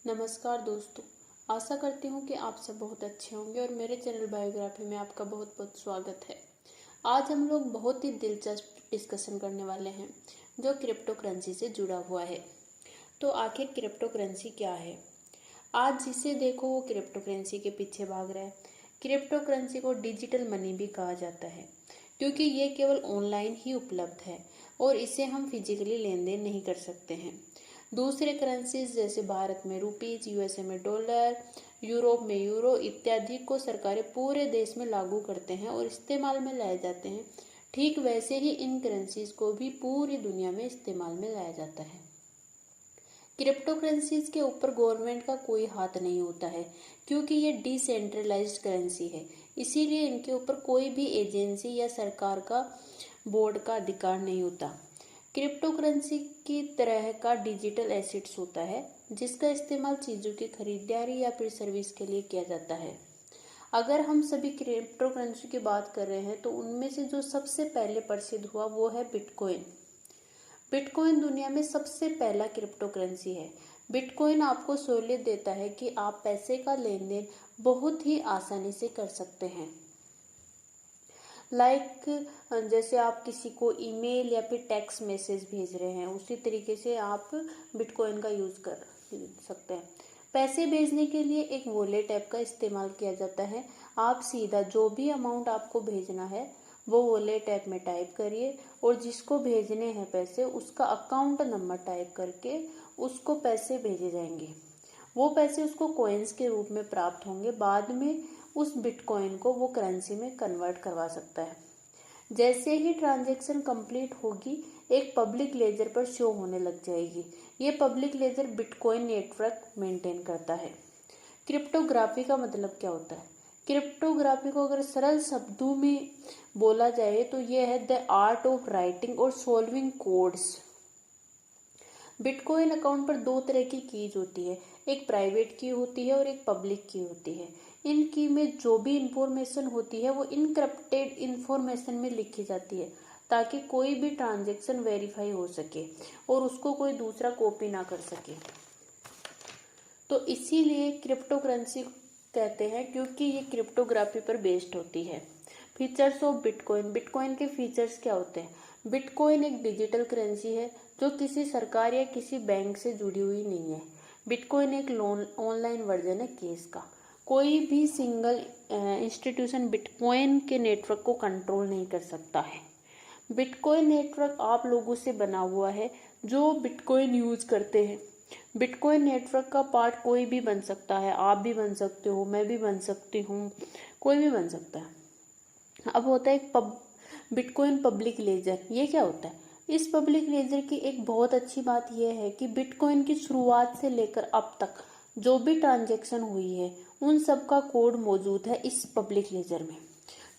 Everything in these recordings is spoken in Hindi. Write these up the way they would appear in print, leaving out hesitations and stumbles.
नमस्कार दोस्तों, आशा करती हूँ कि आप सब बहुत अच्छे होंगे और मेरे चैनल बायोग्राफी में आपका बहुत बहुत स्वागत है। आज हम लोग बहुत ही दिलचस्प डिस्कशन करने वाले हैं जो क्रिप्टो करेंसी से जुड़ा हुआ है। तो आखिर क्रिप्टो करेंसी क्या है? आज जिसे देखो वो क्रिप्टो करेंसी के पीछे भाग रहा है। क्रिप्टो करेंसी को डिजिटल मनी भी कहा जाता है क्योंकि ये केवल ऑनलाइन ही उपलब्ध है और इसे हम फिजिकली लेन देन नहीं कर सकते हैं। दूसरे करेंसीज जैसे भारत में रुपीज, यूएसए में डॉलर, यूरोप में यूरो इत्यादि को सरकारें पूरे देश में लागू करते हैं और इस्तेमाल में लाए जाते हैं। ठीक वैसे ही इन करेंसीज को भी पूरी दुनिया में इस्तेमाल में लाया जाता है। क्रिप्टो करेंसीज के ऊपर गवर्नमेंट का कोई हाथ नहीं होता है क्योंकि ये डिसेंट्रलाइज्ड करेंसी है, इसीलिए इनके ऊपर कोई भी एजेंसी या सरकार का बोर्ड का अधिकार नहीं होता। क्रिप्टो करेंसी की तरह का डिजिटल एसेट्स होता है जिसका इस्तेमाल चीज़ों की खरीदारी या फिर सर्विस के लिए किया जाता है। अगर हम सभी क्रिप्टो करेंसी की बात कर रहे हैं तो उनमें से जो सबसे पहले प्रसिद्ध हुआ वो है बिटकॉइन। बिटकॉइन दुनिया में सबसे पहला क्रिप्टो करेंसी है। बिटकॉइन आपको सहूलियत देता है कि आप पैसे का लेन देन बहुत ही आसानी से कर सकते हैं। जैसे आप किसी को ईमेल या फिर टेक्स्ट मैसेज भेज रहे हैं, उसी तरीके से आप बिटकॉइन का यूज कर सकते हैं। पैसे भेजने के लिए एक वॉलेट ऐप का इस्तेमाल किया जाता है। आप सीधा जो भी अमाउंट आपको भेजना है वो वॉलेट ऐप में टाइप करिए और जिसको भेजने हैं पैसे उसका अकाउंट नंबर टाइप करके उसको पैसे भेजे जाएंगे। वो पैसे उसको कॉइन्स के रूप में प्राप्त होंगे। बाद में उस बिटकॉइन को वो करेंसी में कन्वर्ट करवा सकता है। जैसे ही ट्रांजैक्शन कंप्लीट होगी एक पब्लिक लेजर पर शो होने लग जाएगी। ये public ledger bitcoin network maintain करता है। क्रिप्टोग्राफी का मतलब क्या होता है? क्रिप्टोग्राफी को अगर सरल शब्दों में बोला जाए तो यह है द आर्ट ऑफ राइटिंग और सॉल्विंग कोड्स। बिटकॉइन अकाउंट पर दो तरह की कीज होती है, एक प्राइवेट की होती है और एक पब्लिक की होती है। इन की में जो भी इंफॉर्मेशन होती है वो इनक्रिप्टेड इंफॉर्मेशन में लिखी जाती है ताकि कोई भी ट्रांजैक्शन वेरीफाई हो सके और उसको कोई दूसरा कॉपी ना कर सके। तो इसीलिए क्रिप्टो करेंसी कहते हैं क्योंकि ये क्रिप्टोग्राफी पर बेस्ड होती है। Features of bitcoin. बिटकॉइन के फीचर्स क्या होते हैं? बिटकॉइन एक डिजिटल करेंसी है जो किसी सरकार या किसी बैंक से जुड़ी हुई नहीं है। बिटकॉइन एक ऑनलाइन वर्जन है केस का। कोई भी सिंगल इंस्टीट्यूशन बिटकॉइन के नेटवर्क को कंट्रोल नहीं कर सकता है। बिटकॉइन नेटवर्क आप लोगों से बना हुआ है जो बिटकॉइन यूज करते हैं। बिटकॉइन नेटवर्क का पार्ट कोई भी बन सकता है, आप भी बन सकते हो, मैं भी बन सकती हूँ, कोई भी बन सकता है। अब होता है बिटकॉइन पब्लिक लेजर। ये क्या होता है? इस पब्लिक लेजर की एक बहुत अच्छी बात यह है कि बिटकॉइन की शुरुआत से लेकर अब तक जो भी ट्रांजैक्शन हुई है उन सब का कोड मौजूद है इस पब्लिक लेजर में।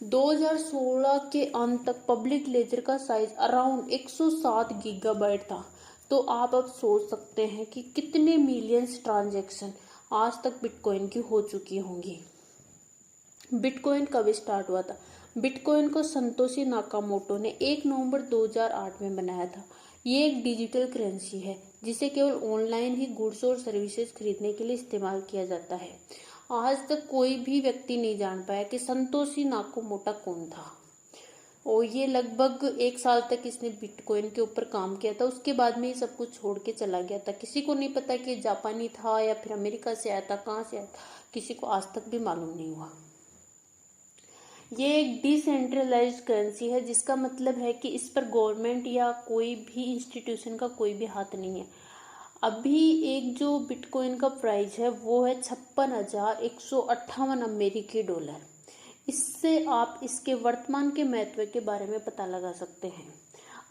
2016 के अंत तक पब्लिक लेजर का साइज अराउंड 107 गीगाबाइट था। तो आप अब सोच सकते हैं कि कितने मिलियंस ट्रांजैक्शन आज तक बिटकॉइन की हो चुकी होंगी। बिटकॉइन कब स्टार्ट हुआ था? बिटकॉइन को संतोशी नाकामोटो ने 1 नवंबर 2008 में बनाया था। ये एक डिजिटल करेंसी है जिसे केवल ऑनलाइन ही गुड्स और सर्विसेज खरीदने के लिए इस्तेमाल किया जाता है। आज तक कोई भी व्यक्ति नहीं जान पाया कि संतोशी नाकामोटो कौन था और ये लगभग 1 साल तक इसने बिटकॉइन के ऊपर काम किया था। उसके बाद में ये सब कुछ छोड़ के चला गया था। किसी को नहीं पता कि जापानी था या फिर अमेरिका से आया था, कहाँ से आया था, किसी को आज तक भी मालूम नहीं हुआ। ये एक डिसेंट्रलाइज्ड करेंसी है जिसका मतलब है कि इस पर गवर्नमेंट या कोई भी इंस्टीट्यूशन का कोई भी हाथ नहीं है। अभी एक जो बिटकॉइन का प्राइस है वो है 56,158 अमेरिकी डॉलर। इससे आप इसके वर्तमान के महत्व के बारे में पता लगा सकते हैं।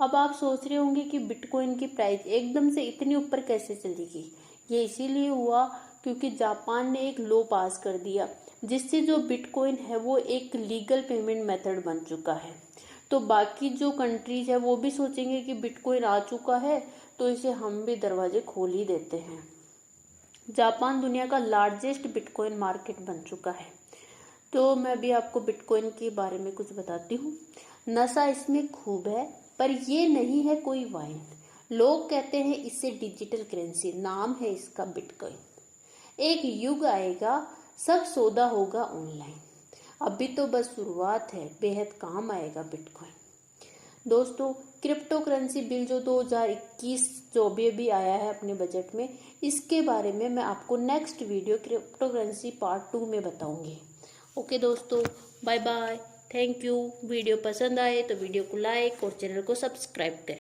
अब आप सोच रहे होंगे कि बिटकॉइन की प्राइस एकदम से इतनी ऊपर कैसे चली गई? ये इसीलिए हुआ क्योंकि जापान ने एक लॉ पास कर दिया जिससे जो बिटकॉइन है वो एक लीगल पेमेंट मेथड बन चुका है। तो बाकी जो कंट्रीज है वो भी सोचेंगे कि बिटकॉइन आ चुका है तो इसे हम भी दरवाजे खोल ही देते हैं। जापान दुनिया का लार्जेस्ट बिटकॉइन मार्केट बन चुका है। तो मैं भी आपको बिटकॉइन के बारे में कुछ बताती हूँ। नशा इसमें खूब है पर ये नहीं है कोई वाइन। लोग कहते हैं इससे डिजिटल करेंसी, नाम है इसका बिटकॉइन। एक युग आएगा, सब सौदा होगा ऑनलाइन। अभी तो बस शुरुआत है, बेहद काम आएगा बिटकॉइन। दोस्तों, क्रिप्टो करेंसी बिल जो 2021 जो अभी आया है अपने बजट में, इसके बारे में मैं आपको next video cryptocurrency part 2 में बताऊंगी। ओके दोस्तों, bye bye, thank you. Video पसंद आए तो वीडियो को लाइक और चैनल को सब्सक्राइब करें।